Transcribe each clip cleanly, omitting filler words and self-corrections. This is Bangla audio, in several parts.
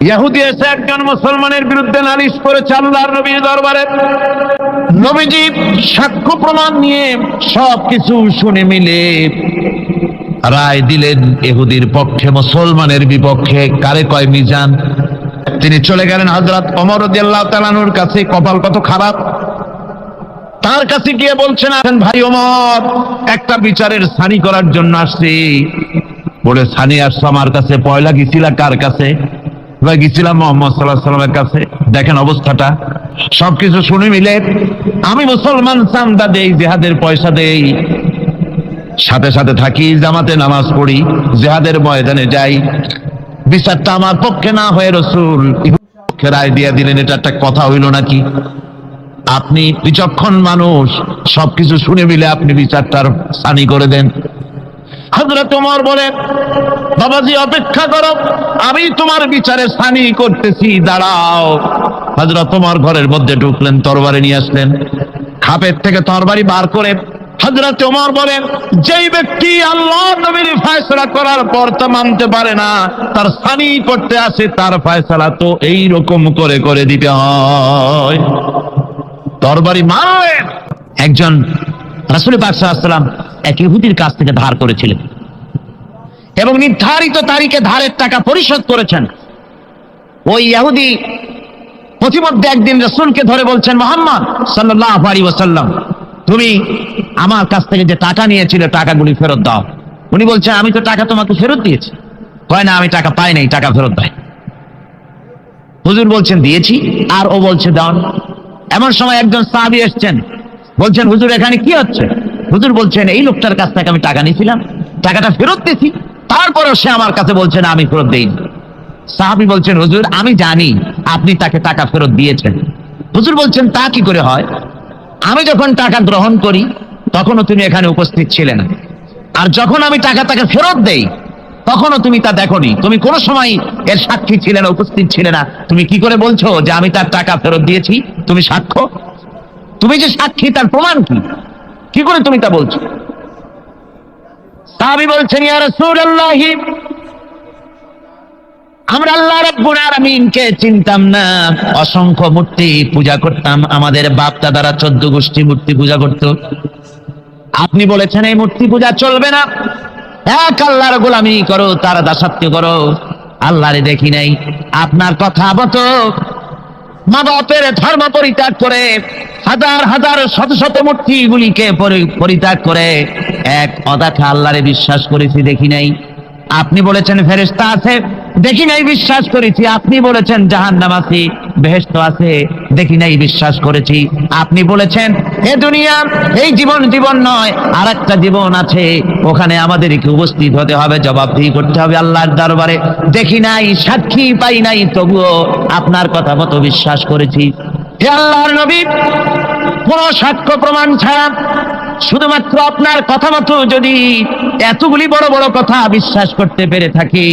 ইহুদি এসে একজন মুসলমানের বিরুদ্ধে নালিশ করেছে আল্লাহর নবীর দরবারে। নবীজি সাক্ষ্য প্রমাণ নিয়ে সবকিছু শুনে মিলে রায় দিলেন ইহুদির পক্ষে, মুসলমানের বিপক্ষে। কারে কয়? মিজান। তিনি চলে গেলেন হযরত ওমর রাদিয়াল্লাহু তাআলা আনহুর কাছে। কপাল কত খারাপ! তার কাছে গিয়ে বলছেন, ভাই ওমর, একটা বিচারের ছানি করার জন্য আসছি। বলে, ছানি আসছো আমার কাছে? পয়লা গেছিলা কার কাছে? গেছিলাম মুহাম্মদ সাল্লাল্লাহু আলাইহি ওয়াসাল্লামের কাছে। দেখেন অবস্থাটা। সবকিছু শুনে মিলে আমি মুসলমান, চান্দা দেই, জিহাদের পয়সা দেই, সাথে সাথে থাকি, জামাতে নামাজ পড়ি, জিহাদের ময়দানে যাই। বিচারটা আমার পক্ষে না হয়ে রাসূল পক্ষে রায় দিয়ে দিলেন। এটা একটা কথা হইল নাকি? আপনি বিচক্ষণ মানুষ, সবকিছু শুনে মিলে আপনি বিচারটার ছানি করে দেন। হযরত ওমর বলেন, বাবাজি অপেক্ষা করো, আমি তোমার বিচারে ছানি করতেছি, দাঁড়াও। হযরত ওমর ঘরের মধ্যে ঢুকলেন, তরবারি নিয়ে আসলেন। খাপের থেকে তরবারি বার করে হযরত ওমর বলেন, যেই ব্যক্তি আল্লাহ নবীর ফয়সালা করার পর তা মানতে পারে না, তার ছানি করতে আসে, তার ফয়সালা তো এই রকম করে করে দিতে হয়। তরবারি মারলেন। একজন রাসূল পাক সাল্লাল্লাহু আলাইহি ওয়াসাল্লাম এক ইহুদির কাছ থেকে ধার করেছিলেন এবং নির্ধারিত তারিখে ধারের টাকা পরিশোধ করেছেন। ওই ইহুদি প্রতিমধ্যে একদিন রাসূলকে ধরে বলছেন, মুহাম্মদ সাল্লাল্লাহু আলাইহি ওয়াসাল্লাম, তুমি আমার কাছ থেকে যে টাকা নিয়েছিলে টাকাগুলি ফেরত দাও। উনি বলছেন, আমি তো টাকা তোমাকে ফেরত দিয়েছি। কয় না, আমি টাকা পাই নাই, টাকা ফেরত দেয়। হুজুর বলছেন দিয়েছি, আর ও বলছে দাও। এমন সময় একজন সাহাবী এসেছেন, বলছেন, হুজুর এখানে কি হচ্ছে? হুজুর বলছেন, এই লোকটার কাছ থেকে আমি টাকা নিয়েছিলাম, টাকাটা ফেরত দিয়েছি, তারপরে সে আমার কাছে বলছেন আমি ফেরত দেইনি। সাহাবী বলছেন, হুজুর আমি জানি আপনি তাকে টাকা ফেরত দিয়েছেন। হুজুর বলছেন, তা কি করে হয়? আমি যখন টাকা গ্রহণ করি তখনও তুমি এখানে উপস্থিত ছিলে না, আর যখন আমি টাকা তাকে ফেরত দেই তখনও তুমি তা দেখোনি, তুমি কোনো সময় এর সাক্ষী ছিলে না, উপস্থিত ছিলে না। তুমি কি করে বলছো যে আমি তার টাকা ফেরত দিয়েছি? তুমি সাক্ষ্য, তুমি যে সাক্ষী, তার প্রমাণ কি? কি করে তুমি তা বলছো? সাহাবী বলছেন, ইয়া রাসূলুল্লাহ, আমরা আল্লাহ রাব্বুল আলামিনকে চিনতাম না, অসংখ্য মূর্তি পূজা করতাম, আমাদের বাপ দাদারা 14 গোষ্ঠী মূর্তি পূজা করত। আপনি বলেছেন এই মূর্তি পূজা চলবে না, এক আল্লাহর গোলামি করো, তার দাসত্ব করো। আল্লাহরে দেখি নাই, আপনার কথা মতো মা বাপের ধর্ম পরিত্যাগ করে, হাজার হাজার শত শত মূর্তিগুলিকে পরিত্যাগ করে এক অদেখা আল্লাহরে বিশ্বাস করেছি, দেখি নাই। আপনি বলেছেন ফেরেশতা আছে, দেখি নাই, বিশ্বাস করেছি। আপনি বলেছেন জাহান্নাম আছে, বেহেশত আছে, দেখি নাই, বিশ্বাস করেছি। আপনি বলেছেন এ দুনিয়া এই জীবন জীবন নয়, আর একটা জীবন আছে, ওখানে আমাদেরকে উপস্থিত হতে হবে, জবাবদিহি করতে হবে আল্লাহর দরবারে। দেখি নাই, সাক্ষী পাই নাই, তবুও আপনার কথা মতো বিশ্বাস করেছি। হে আল্লাহর নবী, কোন সাক্ষ্য প্রমাণ ছাড়া শুধুমাত্র আপনার কথা মতো যদি এতগুলি বড় বড় কথা বিশ্বাস করতে পেরে থাকি,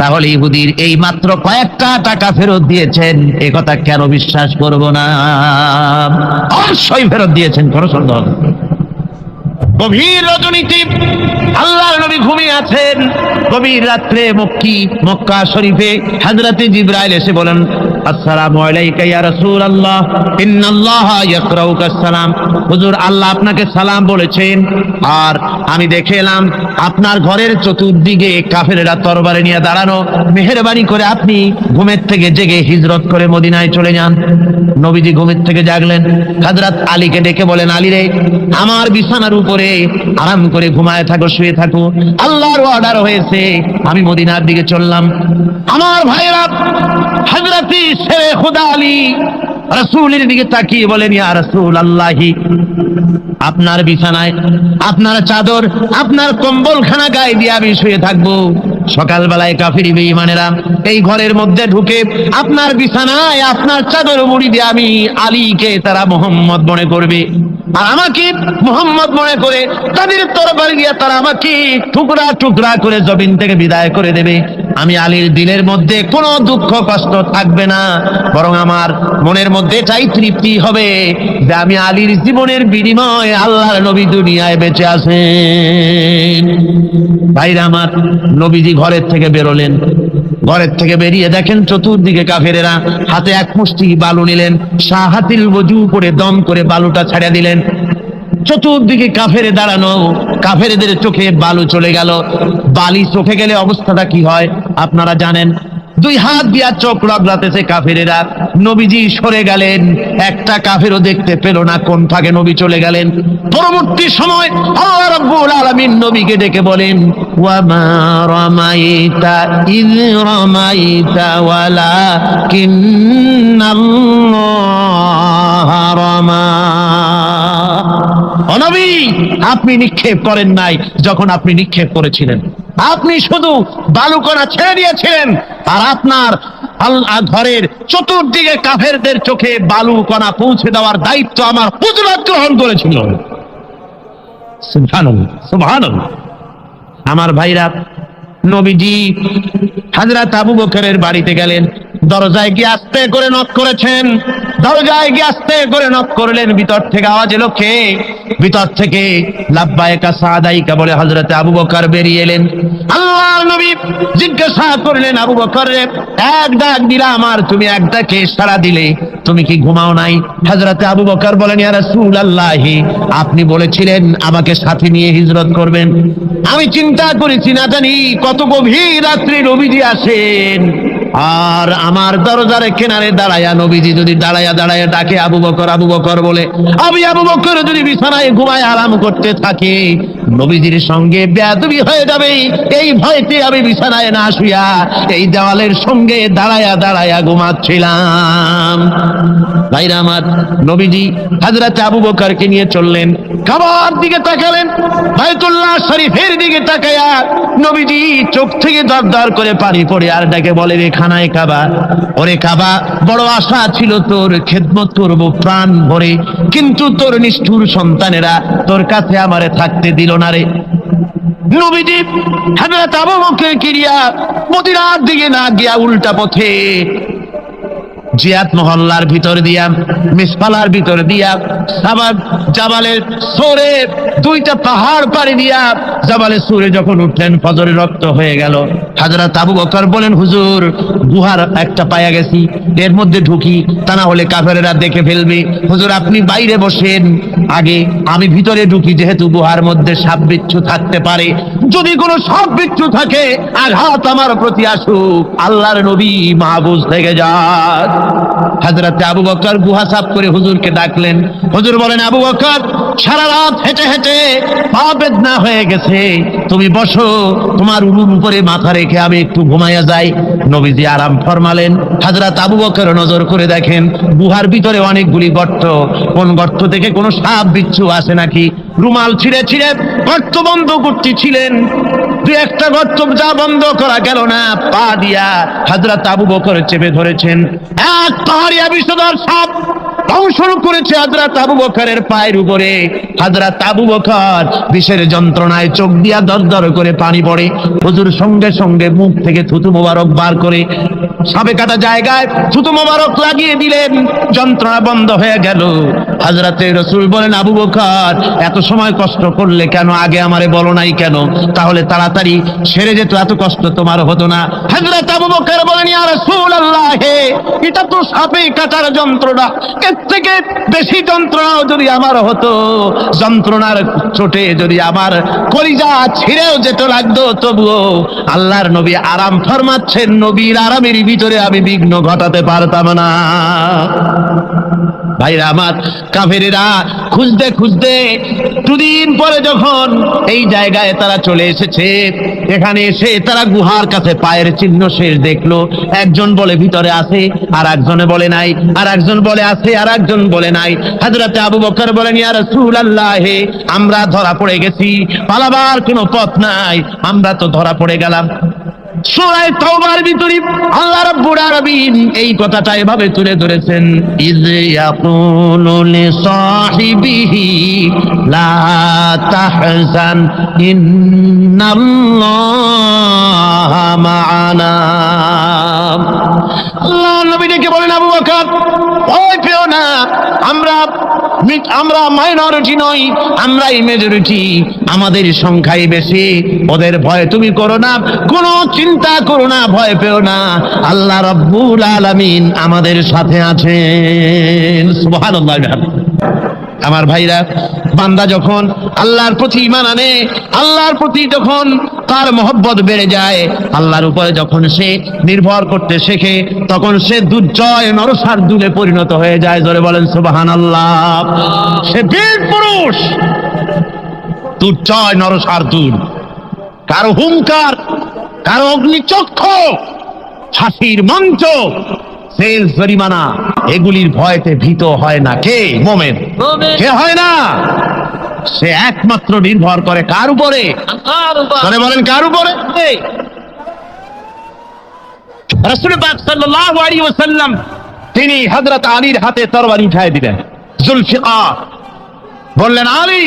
তাহলে ইহুদির এই মাত্র কয়েকটা টাকা ফেরত দিয়েছেন, এ কথা কেন বিশ্বাস করব না? অবশ্যই ফেরত দিয়েছেন, কোনো সন্দেহ নেই। গভীর রজনীতে আল্লাহর নবী ঘুমিয়ে আছেন। গভীর রাত্রে মক্কা শরীফে হযরত জিবরাইল এসে বলেন, আসসালামু আলাইকা ইয়া রাসূলুল্লাহ, ইন্নাল্লাহা ইয়াকরাউকা সালাম। হুজুর, আল্লাহ আপনাকে সালাম বলেছেন। আর আমি দেখে এলাম আপনার ঘরের চতুর্দিকে কাফেরেরা তরবারি নিয়ে দাঁড়ানো। মেহেরবানি করে আপনি ঘুমের থেকে জেগে হিজরত করে মদিনায় চলে যান। নবীজি ঘুমের থেকে জাগলেন, হযরত আলীকে ডেকে বলেন, আলী রে, আমার বিছানার উপরে আরাম করে ঘুমায় থাকো, শুয়ে থাকো, আল্লাহর অর্ডার হয়েছে, আমি মদিনার দিকে চললাম। আমার ভাইরা, হযরত শেরে খুদা আলী রাসূলের দিকে তাকিয়ে বলেন, ইয়া রাসূলুল্লাহি, আপনার বিছানায় আপনার চাদর, আপনার কম্বলখানা গায়ে দিয়ে আমি শুয়ে থাকবো। সকালবেলায় কাফির বেঈমানেরা এই ঘরের মধ্যে ঢুকে আপনার বিছানায় আপনার চাদর মুড়ি দিয়ে আমি আলীকে তারা মুহাম্মদ মনে করবে, আর আমাকে মুহাম্মদ মনে করে তাদের তরবারি দিয়ে তারা আমাকে টুকরা টুকরা করে জমিন থেকে বিদায় করে দেবে। আমি আলীর দিলের মধ্যে কোনো দুঃখ কষ্ট থাকবে না, বরং আমার মনের মধ্যে এটাই তৃপ্তি হবে যে আমি আলীর জীবনের বিনিময়ে আল্লাহর নবী দুনিয়ায় বেঁচে আছেন। ভাইরা আমার, নবীজি ঘরের থেকে বেরোলেন, ঘরের থেকে বেরিয়ে দেখেন চতুর্দিকে কাফেরেরা, হাতে এক মুষ্টি বালু নিলেন, শাহাতিল ওযু করে দম করে বালুটা ছাড়া দিলেন। চতুর্দিকে কাফেরে দাঁড়ানো, কাফেরদের চোখে বালু চলে গেল। বালি চোখে গেলে অবস্থাটা কি হয় আপনারা জানেন। দুই হাত দিয়া চোখ রগড়াতেছে কাফেরেরা। নবীজি সরে গেলেন, একটা কাফেরও দেখতে পেল না কোন ফাঁকে নবী চলে গেলেন। পরবর্তী সময় আল্লাহ রাব্বুল আলামিন নবীকে ডেকে বলেন, ওয়া মা রামাইতা ইয রামাইতা ওয়ালাকিন্নাল্লাহা রামা। ও নবী, আপনি নিক্ষেপ করেন নাই যখন আপনি নিক্ষেপ করেছিলেন, আপনি শুধু বালুকণা ছেড়ে দিয়েছিলেন, আর আপনার ঘরের চতুর্দিকে কাফেরদের চোখে বালুকণা পৌঁছে দেওয়ার দায়িত্ব আমার হুজুরাত গ্রহণ করেছিল। সুবহানাল্লাহ, সুবহানাল্লাহ। আমার ভাইরা, নবীজি হযরত আবু বকরের বাড়িতে গেলেন, দরজায় গিয়ে আস্তে করে নক করেছেন। দরজায় গিয়ে আস্তে করে নক করলেন, ভিতর থেকে আওয়াজ এলো, কে? ভিতর থেকে লাব্বাইকা সাদাইকা বলে হযরত আবু বকর বেরিয়ে এলেন। আল্লাহর নবী জিজ্ঞাসা করলেন, আবু বকর রে, এক ডাক দিলাম আর তুমি এক ডাকে সাড়া দিলে, তুমি কি ঘুমাও নাই? হযরত আবু বকর বলেন, ইয়া রাসূলুল্লাহ, আপনি বলেছিলেন আমাকে সাথে নিয়ে হিজরত করবেন। আমি চিন্তা করেছি না জানি কত গভীর রাত্রি নবীজি আসেন, আর আমার দরজার কিনারে দাঁড়ায়া নবীজি যদি দাঁড়ায়া দাঁড়ায়া ডাকে আবু বকর আবু বকর বলে, আমি আবু বকর যদি বিছানায় ঘুমায় আরাম করতে থাকি, নবীজির সঙ্গে বেয়াদবি হয়ে যাবে, এই ভয়তে আমি বিছানায় না শুয়া এই দেওয়ালের সঙ্গে দাঁড়ায়া দাঁড়ায়া ঘুমাচ্ছিলাম। ভাইরা আমার, নবীজি হযরত আবু বকরকে নিয়ে চললেন, কাবার দিকে তাকালেন, বাইতুল্লাহ শরীফের দিকে তাকায়া নবীজি চোখ থেকে দরদর করে পানি পড়ে আর ডাকে বলে, রে খানায় কাবা, ওরে কাবা, বড় আশা ছিল তোর খেদমত করব প্রাণ ভরে, কিন্তু তোর নিষ্ঠুর সন্তানেরা তোর কাছে আমারে থাকতে দিল না রে। নবীজি হযরত আবু বকরকে কিরিয়া মদিনার দিকে না গিয়া উল্টা পথে জিয়াদ মহল্লার ভিতর দিয়া, মিসফালার ভিতর দিয়া, সাবাব জাবালের সোরে, দুইটা পাহাড় পাড়ি দিয়া জাবালে সুরে যখন উঠলেন, ফজরের রক্ত হয়ে গেল। হযরত আবু বকর বলেন, হুজুর, গুহার একটা পায়া গেছি, এর মধ্যে ঢুকি, তা না হলে কাফেরেরা দেখে ফেলবে। হুজুর, আপনি বাইরে বসেন, আগে আমি ভিতরে ঢুকি, যেহেতু গুহার মধ্যে সাপ বিচ্ছু থাকতে পারে, যদি কোনো সাপ বিচ্ছু থাকে আঘাত আমার প্রতি আসুক, আল্লাহর নবী মাহফুজ থেকে যাক। হযরত আবু বকর গুহা সাফ করে হুজুরকে ডাকলেন। হুজুর বলেন, আবু বকর, সারা রাত হেঁটে হেঁটে পা বেদনা হয়ে গেছে, তুমি বসো, তোমার উলুর উপরে মাথা রেখে আমি একটু ঘুমাইয়া যাই। নবীজি আরাম ফরমালেন। হযরত আবু বকর নজর করে দেখেন গুহার ভিতরে অনেকগুলি গর্ত, কোন গর্ত থেকে কোনো সাপ বিচ্ছু আসে নাকি। রুমাল ছিঁড়ে ছিঁড়ে গর্ত বন্ধ করতেছিলেন, দুই একটা গর্ত যা বন্ধ করা গেল না, পা দিয়া হযরত আবু বকর চেপে ধরেছেন। এক পাহাড়িয়া বিষধর সাপ দংশন করেছে হযরত আবু বকরের পায়ের উপরে। হযরত আবু বকর বিষের যন্ত্রণায় চোখ দিয়া দরদর করে পানি পড়ে। হুজুর সঙ্গে সঙ্গে মুখ থেকে থুতু মোবারক বার করে সাপে কাটা জায়গায় থুতু মোবারক লাগিয়ে দিলেন, যন্ত্রণা বন্ধ হয়ে গেল। হযরতে রাসূল বলেন, আবু বকর, এত সময় কষ্ট করলে কেন? আগে আমারে বলো নাই কেন? তাহলে তাড়াতাড়ি সেরে যেত, এত কষ্ট তোমার হতো না। হযরত আবু বকর বলেন, ইয়া রাসূলুল্লাহ, এটা তো সাপে কাটার যন্ত্রণা, এর থেকে বেশি যন্ত্রণাও যদি আমার হতো, যন্ত্রণার চোটে যদি আমার কলিজা ছিঁড়েও যেতে লাগতো, তবুও আল্লাহর নবী আরাম ফরমাচ্ছেন, নবীর আরামের ভিতরে আমি বিঘ্ন ঘটাতে পারতাম না। ভাইরা আমার, কাফেরেরা খুঁজতে খুঁজতে দুদিন পরে যখন এই জায়গায় তারা চলে এসেছে, এখানে এসে তারা গুহার কাছে পায়ের চিহ্ন শেষ দেখলো। একজন বলে ভিতরে আছে, আর একজনে বলে নাই, আর একজন বলে আছে, আর একজন বলে নাই। হযরতে আবু বকর বলেন, ইয়া রাসূলুল্লাহ, আমরা ধরা পড়ে গেছি, পালাবার কোনো পথ নাই, আমরা তো ধরা পড়ে গেলাম। সূরা তাওবার ভিতরে আল্লাহ রাব্বুল আলামিন এই কথাটা এভাবে তুলে ধরেছেন, ইয ইয়াকুলু লিসাহিবিহি লা তাহজান ইন্নাল্লাহা মা'ানা। আল্লাহ নবী ডেকে বলেন, আবু বকর, ও ভয় পেও না, আমরা মাইনরিটি নই, আমরাই মেজরিটি, আমাদের সংখ্যাই বেশি, ওদের ভয় তুমি করো না, কোনো চিন্তা করো না, ভয় পেও না, আল্লাহ রাব্বুল আলামিন আমাদের সাথে আছেন। সুবহানাল্লাহ। আমার ভাইরা, বান্দা যখন আল্লাহর প্রতি ঈমান আনে, আল্লাহর প্রতি যখন তার মহব্বত বেড়ে যায়, আল্লাহর উপরে যখন সে নির্ভর করতে শেখে, তখন সে দুর্জয় নরসার্দুলে পরিণত হয়ে যায়। জোরে বলেন সুবহানাল্লাহ। সে বীর পুরুষ, দুর্জয় নরসার্দুল, কারো হুঙ্কার, কারো অগ্নিচক্ষু, ফাঁসির মঞ্চ, জেল জরিমানা, এগুলির ভয়তে ভীত হয় না। কে? মুমিন। কে হয় না? সে একমাত্র নির্ভর করে কার উপরে? আল্লাহর। বলেন কার উপরে? রাসূল পাক সাল্লাল্লাহু আলাইহি ওয়াসাল্লাম তিনি হযরত আলীর হাতে তরবারি উঠায় দিলেন। জুলফিকার বললেন, আলী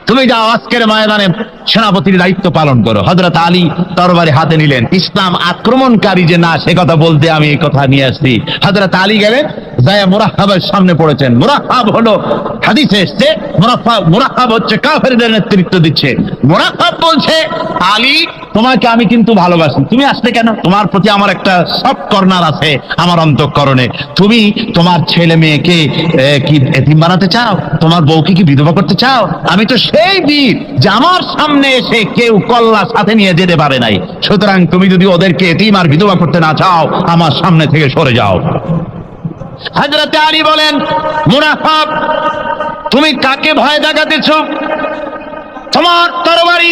তুমি যাও, আজকের ময়দানে সেনাপতির দায়িত্ব পালন করো। হযরত আলী তরবারি হাতে নিলেন। ইসলাম আক্রমণকারী যে না, সে কথা বলতে আমি এই কথা নিয়ে আসছি। হযরত আলী গেলেন, যায় মুরাহহাবের সামনে পড়েছেন। মুরাহহাব হলো, হাদিসে এসেছে, মুরাহহাব হচ্ছে কাফেরদের নেতৃত্ব দিচ্ছে। মুরাহহাব বলছে, আলী তোমাকে আমি কিন্তু ভালোবাসি, তুমি আসলে কেন? তোমার প্রতি আমার একটা সফট কর্নার আছে আমার অন্তঃকরণে। তুমি তোমার ছেলে মেয়েকে কি এতিম বানাতে চাও? তোমার বউকে কি বিধবা করতে চাও? আমি তো সেই বীর যে আমার সামনে এসে কেউ কল্লা সাথে নিয়ে যেতে পারে নাই। সুতরাং তুমি যদি ওদেরকে এতিম আর বিধবা করতে না চাও, আমার সামনে থেকে সরে যাও। হযরত আলী বলেন, মুনাফিক তুমি কাকে ভয় দেখাতেছ? তোমার তরবারি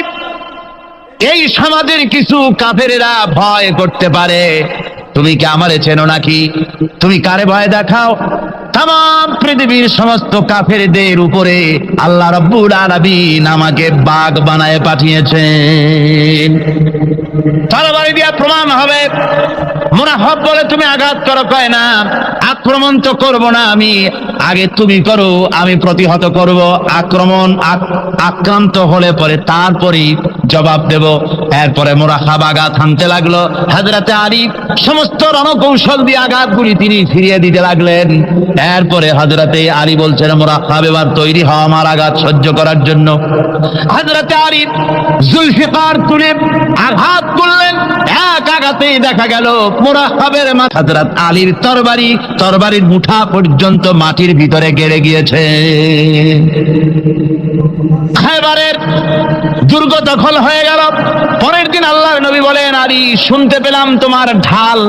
এই সমাজের কিছু কাফেরেরা ভয় করতে পারে, তুমি কি আমারে চেনো নাকি? তুমি কারে ভয় দেখাও? তাম পৃথিবীর সমস্ত কাফেরদের উপরে আল্লাহ রাব্বুল আলামিন আমাকে বাঘ বানায় পাঠিয়েছেন। তরবারি দিয়া প্রমাণ হবে। মুনাফিক বলে, তুমি আঘাত করো। কয় না, আক্রমণ তো করব না আমি, আগে তুমি করো, আমি প্রতিহত করব। আক্রান্ত হলে পরে তারপরই জবাব দেব। এরপরে মুনাফিক আঘাত হানতে লাগলো। হযরত আলী সমস্ত রণকৌশল দিয়ে আঘাতগুলি তিনি ফিরিয়ে দিতে লাগলেন। এরপরে হযরতে আলী বলছেন, মুনাফিক এবার তৈরি হও আমার আঘাত সহ্য করার জন্য। হযরতে আলী জুলফিকার তুলে আঘাত করলেন। এক আঘাতেই দেখা গেল মুনাফিকের মাথা, হযরত আলীর তরবারির মুঠা পর্যন্ত মাটির ভিতরে গেড়ে গিয়েছে। খায়বারের দুর্গ দখল হয়ে গেল। পরের দিন আল্লাহর নবী বলেন, আলী শুনতে পেলাম তোমার ঢাল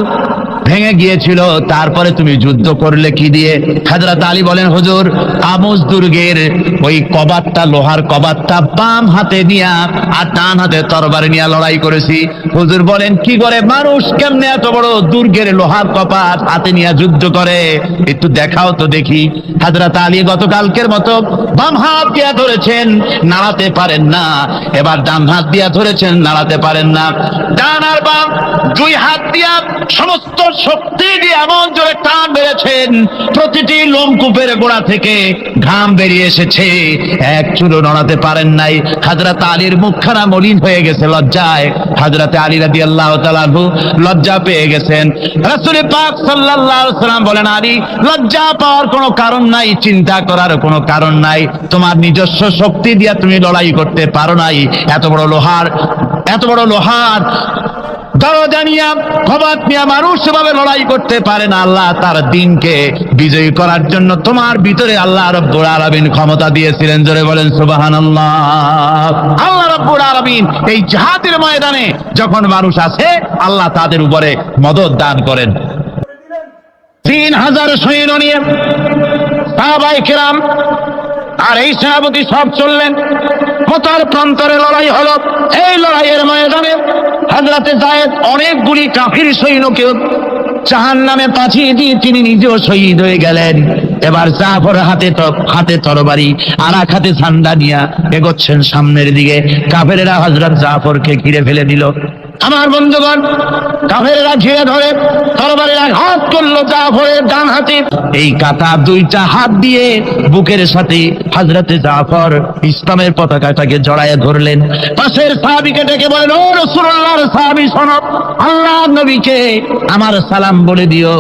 ভেঙে গিয়েছিল, তারপরে তুমি যুদ্ধ করলে কি দিয়ে? হযরত আলী বলেন, হুজুর আমুস দুর্গের ওই কবাটটা, লোহার কবাটটা বাম হাতে নিয়া আর ডান হাতে তরবারি নিয়ে লড়াই করেছি। হুজুর বলেন, কি করে মানুষ কেমনে এত বড় দুর্গের লোহার কপাট হাতে নিয়ে যুদ্ধ করে? একটু দেখাও তো দেখি। হযরত আলী গতকালকের মতো বাম হাত দিয়া ধরেছেন, নাড়াতে পারেন না। এবার ডান হাত দিয়া ধরেছেন, নাড়াতে পারেন না। ডান আর বাম দুই হাত দিয়া সমস্ত শক্তি দিয়ে এমন জোরে টান মেরেছেন, প্রতিটি লোমকূপের গোড়া থেকে ঘাম বেরিয়ে এসেছে, এক চুলও নড়াতে পারেন নাই। হযরত আলীর মুখখানা মলিন হয়ে গেছে লজ্জায়। হযরত আলী রাদিয়াল্লাহু তাআলা আনহু লজ্জা পেয়ে গেছেন। রাসূল পাক সাল্লাল্লাহু আলাইহি ওয়াসাল্লাম বলেন, আলী লজ্জা পাওয়ার কোনো কারণ নাই, চিন্তা করার কোনো কারণ নাই। তোমার নিজস্ব শক্তি দিয়ে তুমি লড়াই করতে পারো নাই। এত বড় লোহার দরজা নিয়া, কবাট নিয়া মানুষ সেভাবে লড়াই করতে পারে না। আল্লাহ তার দিনকে বিজয়ী করার জন্য তোমার ভিতরে আল্লাহ রাব্বুল আলামিন ক্ষমতা দিয়েছিলেন। জোরে বলেন সুবহানাল্লাহ। আল্লাহ রাব্বুল আলামিন এই জিহাদের ময়দানে যখন মানুষ আছে, আল্লাহ তাদের উপরে মদদ দান করেন। 3000 সৈন্য নিয়ে সাহাবায়ে কেরাম আর এই সেনাপতি সব চললেন। মতার প্রান্তরে লড়াই হলো। এই লড়াইয়ের ময়দানে হযরতে যায়েদ অনেকগুলি কাফির সৈন্যকে জাহান্নামে পাঠিয়ে দিয়ে তিনি নিজেও শহীদ হয়ে গেলেন। এবার জাফর হাতে তরবারি আর এক হাতে ঝান্ডা নিয়ে এগোচ্ছেন সামনের দিকে। কাফেরেরা হযরত জাফরকে ঘিরে ফেলে দিল। আমার বন্ধুগণ, কাফেররা ঘিরে ধরে তরবারির আঘাত করলো জাফরের ডান হাতে। এই কাটা দুইটা হাত দিয়ে বুকের সাথে হযরতে জাফর ইসলামের পতাকাটাকে জড়ায় ধরলেন। পাশের সাহাবীকে ডেকে বলেন, ও রাসূলুল্লাহর সাহাবী শোনো, আল্লাহর নবীকে আমার সালাম বলে দিও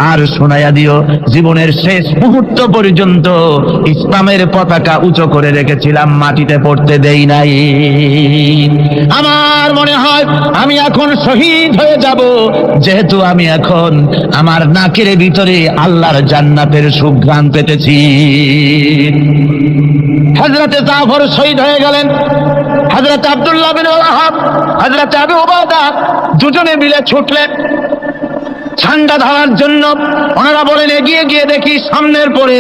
আর শোনায়া দিও, জীবনের শেষ মুহূর্ত পর্যন্ত ইসলামের পতাকা উঁচু করে রেখেছিলাম, মাটিতে পড়তে দেই নাই। আমার মনে হয় আমি এখন শহীদ হয়ে যাব, যেহেতু আমি এখন আমার নাকের ভিতরে আল্লাহর জান্নাতের সুঘ্রাণ পেতেছি। হযরতে জাফর শহীদ হয়ে গেলেন। হযরত আব্দুল্লাহ বিন ওয়াহাব, হযরত আবু উবাদা দুজনে মিলে ছুটলেন ঝান্ডা ধরার জন্য। ওনারা বলেন, এগিয়ে গিয়ে দেখি সামনের পরে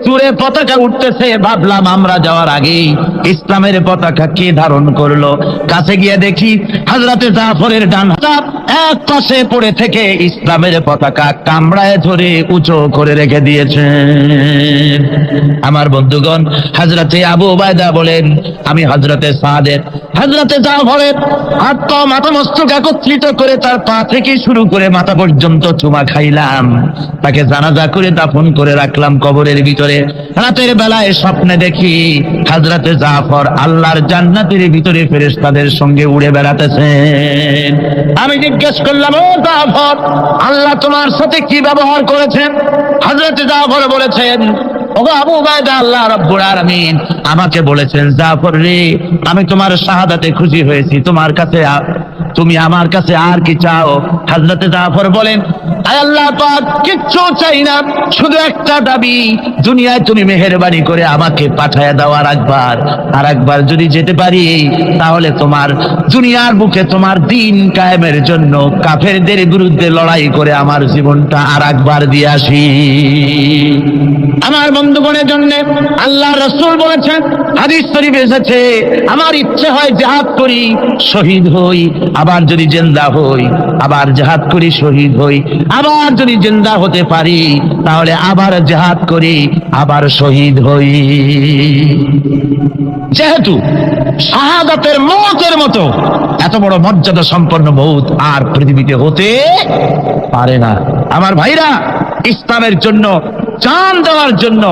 চূড়ে পতাকা উঠতেছে। ভাবলাম আমরা যাওয়ার আগেই ইসলামের পতাকা কে ধারণ করলো। কাছে গিয়ে দেখি হযরতে জাফরের ডান হাত এক পাশে পড়ে থেকে ইসলামের পতাকা কামড়ায় ধরে উঁচু করে রেখে দিয়েছেন। আমার বন্ধুগণ, হযরতে আবু উবাইদা বলেন, আমি হযরতে সাদের, হযরতে জাফরের হাত পা মাথা মস্তক একত্রিত করে তার পা থেকে শুরু করে মাথা পর্যন্ত চুমা খাইলাম। তাকে জানাজা করে দাফন করে রাখলাম কবরের ভিতরে। রাতের বেলায় স্বপ্নে দেখি হযরতে জাফর আল্লাহর জান্নাতের ভিতরে ফেরেশতাদের সঙ্গে উড়ে বেড়াতেছেন। আমি জিজ্ঞেস করলাম, ও জাফর, আল্লাহ তোমার সাথে কি ব্যবহার করেছেন? হযরতে জাফর বলেছেন, ও আবু উবাইদা, আল্লাহ রাব্বুল আলামিন আমাকে বলেছেন, জাফর রে, আমি তোমার শাহাদাতে খুশি হয়েছি, তোমার কাছে তুমি আমার কাছে আর কি চাও? হযরতে জাফর বলেন, আয় আল্লাহ পাক, কিচ্ছু চাই না, শুধু একটা দাবি, দুনিয়ায় তুমি মেহেরবানি করে আমাকে পাঠায়া দাও আর একবার যদি যেতে পারি, তাহলে তোমার দুনিয়ার বুকে তোমার দিন কায়েমের জন্য কাফেরদের বিরুদ্ধে লড়াই করে আমার জীবনটা আর একবার দিয়ে আসি। আমার বন্ধুগণের জন্য আল্লাহ রাসূল বলেছেন, হাদিস শরীফে এসেছে, আমার ইচ্ছে হয় জিহাদ করি, শহীদ হই, আবার যদি জিন্দা হই, আবার জিহাদ করি, শহীদ হই, আবার যদি জিন্দা হতে পারি তাহলে আবার জিহাদ করি, আবার শহীদ হই। যেহেতু শাহাদাতের মওতের মতো এত বড় মর্যাদা সম্পন্ন মওত আর পৃথিবীতে হতে পারে না। আমার ভাইরা, ইসলামের জন্য জান দেওয়ার জন্য,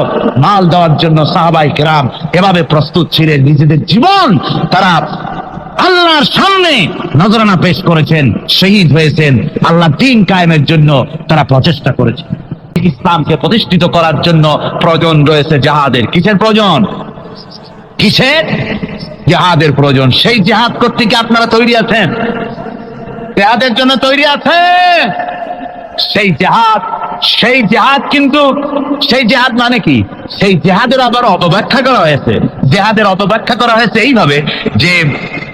মাল দেওয়ার জন্য সাহাবায়ে কেরাম এভাবে প্রস্তুত ছিলেন। নিজেদের জীবন তারা আল্লাহর সামনে নজরানা পেশ করেছেন, শহীদ হয়েছেন। আল্লাহ দ্বীন কায়েমের জন্য তারা প্রচেষ্টা করেছেন। ইসলামকে প্রতিষ্ঠিত করার জন্য প্রয়োজন রয়েছে জিহাদের। কিসের প্রয়োজন? কিসের? জিহাদের প্রয়োজন। সেই জিহাদ করতে কি আপনারা তৈরি আছেন? জিহাদের জন্য তৈরি আছেন? সেই জিহাদ কিন্তু সেই জিহাদ মানে কি? সেই জিহাদের আবার অপব্যাখ্যা করা হয়েছে। জিহাদের অপব্যাখ্যা করা হয়েছে এইভাবে যে,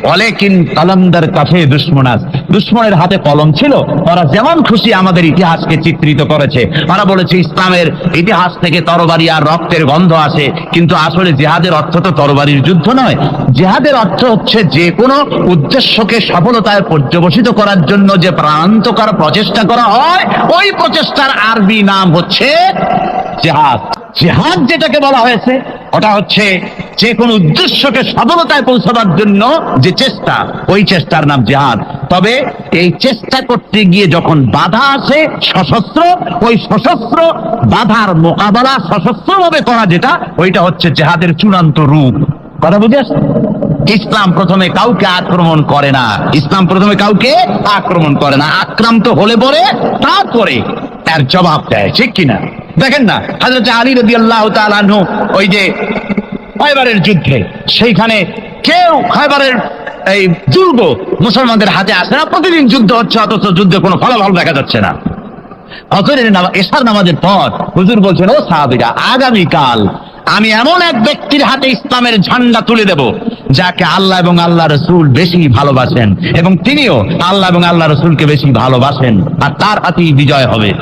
ওয়ালাকিন কালামদার কাফে দুশমনাস, দুশমনের হাতে কলম ছিল, ওরা যেমন খুশি আমাদের ইতিহাসকে চিত্রিত করেছে। ওরা বলেছে ইসলামের ইতিহাস থেকে তরবারি আর রক্তের গন্ধ আসে, কিন্তু আসলে জিহাদের অর্থ তো তরবারির যুদ্ধ নয়। জিহাদের অর্থ হচ্ছে যে কোনো উদ্দেশ্যকে সফলতায় পর্যবসিত করার জন্য যে প্রাণান্তকর প্রচেষ্টা করা হয়, ওই প্রচেষ্টার আরবি নাম হচ্ছে জিহাদ। জিহাদ যেটাকে বলা হয়েছে ওটা হচ্ছে যে কোনো উদ্দেশ্যকে সফলতায় পৌঁছাবার জন্য যে চেষ্টা, ওই চেষ্টার নাম জিহাদ। তবে এই চেষ্টা করতে গিয়ে যখন বাধা আসে সশস্ত্র, ওই সশস্ত্র বাধার মোকাবেলা সশস্ত্রভাবে করা যেটা, ওইটা হচ্ছে জিহাদের চূড়ান্ত রূপ। কথা বুঝে আসছে? ইসলাম প্রথমে কাউকে আক্রমণ করে না। ইসলাম প্রথমে কাউকে আক্রমণ করে না, আক্রান্ত হলে পরে তারপরে তার জবাব দেয়। ঠিক কিনা? দেখেন না, হযরত আলী রাদিয়াল্লাহু তাআলা আনহু ওই যে খায়বারের যুদ্ধে, সেইখানে কেউ খায়বারের এই দুর্গ মুসলমানদের হাতে আসে না। প্রতিদিন যুদ্ধ হচ্ছে, অথচ যুদ্ধে কোনো ফলাফল দেখা যাচ্ছে না। ফজরের নামাজ, এশার নামাজের পর হুজুর বলছেন, ও সাহাবীরা, আগামীকাল আমি এমন এক ব্যক্তির হাতে ইসলামের ঝান্ডা তুলে দেব যাকে আল্লাহ এবং আল্লাহ রাসূল বেশি ভালোবাসেন, এবং তিনিও আল্লাহ এবং আল্লাহ রাসূলকে বেশি ভালোবাসেন, আর তার হাতেই বিজয় হবে।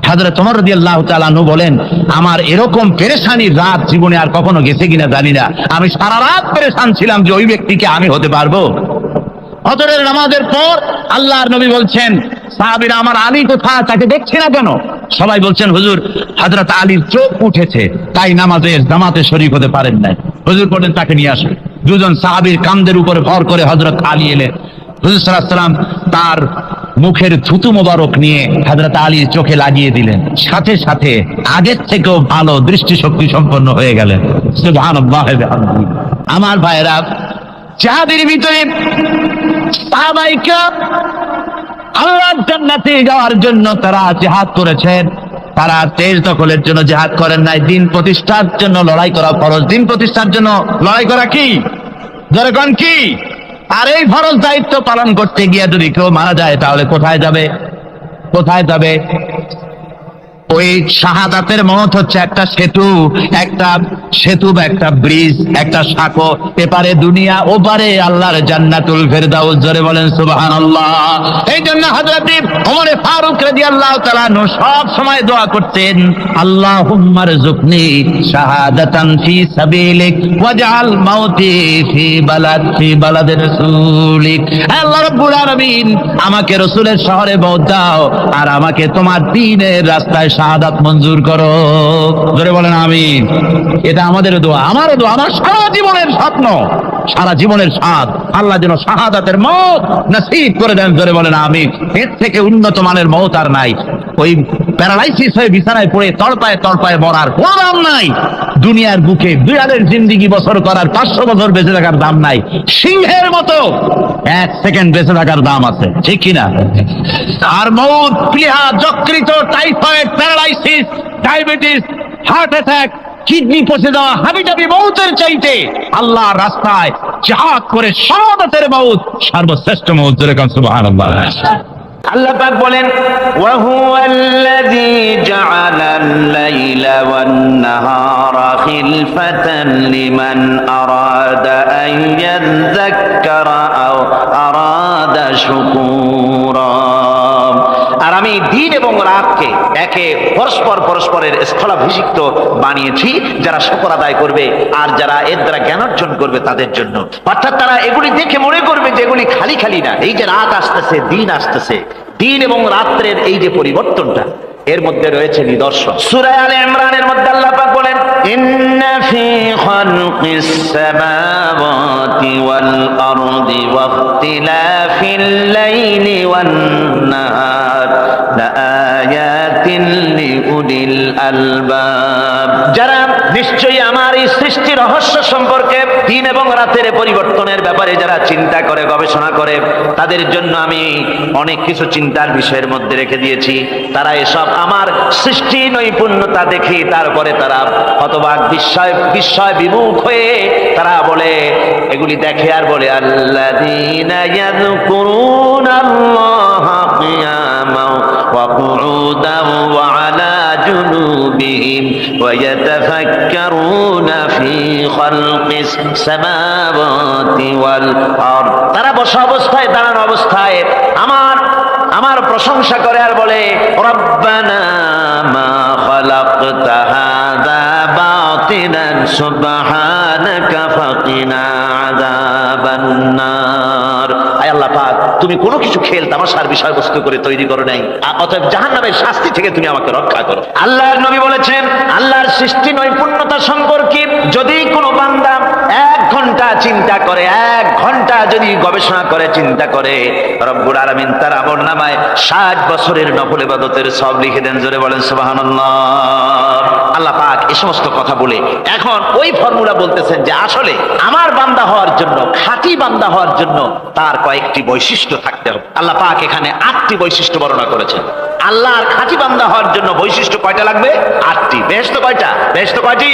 হযরত ওমর রাদিয়াল্লাহু তাআলা আনহু বলেন, আমার এরকম পেরেশানির রাত জীবনে আর কখনো গেছে কিনা জানি না। আমি সারা রাত পেরেশান ছিলাম যে ওই ব্যক্তিকে আমি হতে পারবো। ফজরের নামাজের পর আল্লাহর নবী বলছেন, সাহাবীরা, আমার আলী কোথায়? তাকে দেখছি না কেন? সবাই বলছেন, হুজুর, হযরত আলীর চোখ উঠেছে, তাই নামাজের জামাতে শরীক হতে পারেন নাই। হুজুর বলেন, তাকে নিয়ে আসুন। দুজন সাহাবীর কাঁধের উপরে ভর করে হযরত আলী এলেন। হুজুর সাল্লাল্লাহু আলাইহি ওয়াসাল্লাম তার মুখের থুতু মোবারক নিয়ে হযরত আলীর চোখে লাগিয়ে দিলেন, সাথে সাথে আগের থেকেও ভালো দৃষ্টিশক্তি সম্পন্ন হয়ে গেলেন। সুবহানাল্লাহ ওয়া বিহামদিহি। আমার ভাইরা, জিহাদের ভিতরে সাহাবায়ে কেরাম আল্লাহর জান্নাতে যাওয়ার জন্য তারা জিহাদ করেছেন। তারা দেশ দখলের জন্য জিহাদ করেন নাই, দিন প্রতিষ্ঠার জন্য লড়াই করা ফরজ। দিন প্রতিষ্ঠার জন্য লড়াই করা কি? জনগণ কি? আর এই ফরজ দায়িত্ব পালন করতে গিয়ে যদি কেউ মারা যায় তাহলে কোথায় যাবে? কোথায় যাবে? ওই শাহাদাতের মত হচ্ছে একটা সেতু, একটা সেতু বা একটা ব্রিজ, একটা সাঁকো, এপারে দুনিয়া, ওপারে আল্লাহর জান্নাতুল ফেরদাউস। জোরে বলেন সুবহানাল্লাহ। এই জন্য হযরত ওমর ফারুক রাদিয়াল্লাহু তাআলা আনহু সব সময় দোয়া করতেন, আল্লাহুম্মা রযুকনি শাহাদাতান ফি সাবিলিক ওয়াজআল মাউতি ফি বালাদি রাসূলিক। আল্লাহ রাব্বুল আলামিন, আমাকে রাসূলের শহরে মওত দাও আর আমাকে তোমার দ্বীনের রাস্তায় শাহাদাত মঞ্জুর করো। জোরে বলেন আমিন। এটা আমাদের দোয়া, আমারও দোয়া, আমার সারা জীবনের স্বপ্ন, সারা জীবনের স্বাদ, আল্লাহ যেন শাহাদাতের মওত নসিব করে দেন। জোরে বলেন আমিন। এর থেকে উন্নত মানের মওত আর নাই। ওই প্যারালাইসিস হয়ে বিছানায় পড়ে তড়পায় তড়পায় মরার কোনো দাম নাই। দুনিয়ার বুকে বিড়ালের জিন্দিগি বছর করার 500 বছর বেঁচে থাকার দাম নাই। সিংহের মতো 1 সেকেন্ড বেঁচে থাকার দাম আছে, ঠিক কিনা? আর মওত, প্লীহা, যকৃত, typhoid, paralysis, diabetes, heart attack, kidney পচে যাওয়া, হাবিজাবি মওতের চাইতে আল্লাহর রাস্তায় জিহাদ করে শাহাদাতের মওত সর্বশ্রেষ্ঠ মওত। জোরে বলেন সুবহানাল্লাহ। আল্লাহ পাক বলেন, ওয়া হুয়াল্লাযী জাআলাল লাইলা ওয়ান নাহারা খিলফাতান লিমান আরাদা আন ইয়াযাক্কারা আও আরাদা শুকুরা। আর আমি দিন এবং রাতকে একে পরস্পরের স্থলাভিষিক্ত বানিয়েছি যারা শুকর আদায় করবে আর যারা এর দ্বারা জ্ঞান অর্জন করবে তাদের জন্য। অর্থাৎ তারা এগুলি দেখে মনে করবে যে এগুলি খালি খালি না। এই যে রাত আসতেছে, দিন আসতেছে, দিন এবং রাত্রের এই যে পরিবর্তনটা, এর মধ্যে রয়েছে নিদর্শন। সূরা আলে ইমরানের মধ্যে আল্লাহ পাক বলেন, ইন্না ফি খালকিস সামাওয়াতি ওয়াল আরদি ওয়াখতিলাফিল লাইলি ওয়ান নাহার লাআয়াতিন লিউলিল আলবাব। যারা নিশ্চয়ই আমার এই সৃষ্টি রহস্য সম্পর্কে, দিন এবং রাতের পরিবর্তনের ব্যাপারে যারা চিন্তা করে, গবেষণা করে, তাদের জন্য আমি অনেক কিছু চিন্তার বিষয়ের মধ্যে রেখে দিয়েছি। তারা এসব আমার সৃষ্টি নৈপুণ্যতা দেখে তারপরে তারা হতবাক, বিস্ময় বিমুখ হয়ে তারা বলে, এগুলি দেখে আর বলে, আল্লাযীনা ইয়াযকুরুনাল্লাহা কিয়ামান ওয়া কুউদান ওয়া আলা জুনুবিহিম ওয়া ইয়াতাফাক্কারুনা ফি খালকিস সামাওয়াতি ওয়াল আরদ। তারা বসা অবস্থায়, দাঁড়ানো অবস্থায় আমার প্রশংসা করে আর বলে, রব্বানা মা খালাকতা হাযা বাতিলান সুবহানাকা ফাকিনা আযাবান নার। আয় আল্লাহ পাক, তুমি কোনো কিছু খেল তামাশার বিষয়বস্তু করে তৈরি করো নাই, অতএব জাহান্নামের শাস্তি থেকে তুমি আমাকে রক্ষা করো। আল্লাহর নবী বলেছেন, আল্লাহর সৃষ্টি নৈপুণ্যতা সম্পর্কে যদি কোনো বান্দা 1 ঘন্টা চিন্তা করে, 1 ঘন্টা যদি গবেষণা করে, চিন্তা করে, রব্বুল আলামিন তার আমলনামায় 60 বছরের নফল ইবাদতের সওয়াব লিখে দেন। জোরে বলেন সুবহানাল্লাহ। আল্লাহ পাক এই সমস্ত কথা বলে এখন ওই ফর্মুলা বলতেছেন যে আসলে আমার বান্দা হওয়ার জন্য, খাঁটি বান্দা হওয়ার জন্য তার কয়েকটি বৈশিষ্ট্য থাকতে হবে। আল্লাহ পাক এখানে 8টি বৈশিষ্ট্য বর্ণনা করেছেন। আল্লাহর খাঁটি বান্দা হওয়ার জন্য বৈশিষ্ট্য কয়টা লাগবে? 8টি। বেহেশত কয়টা? বেহেশত কয়টি?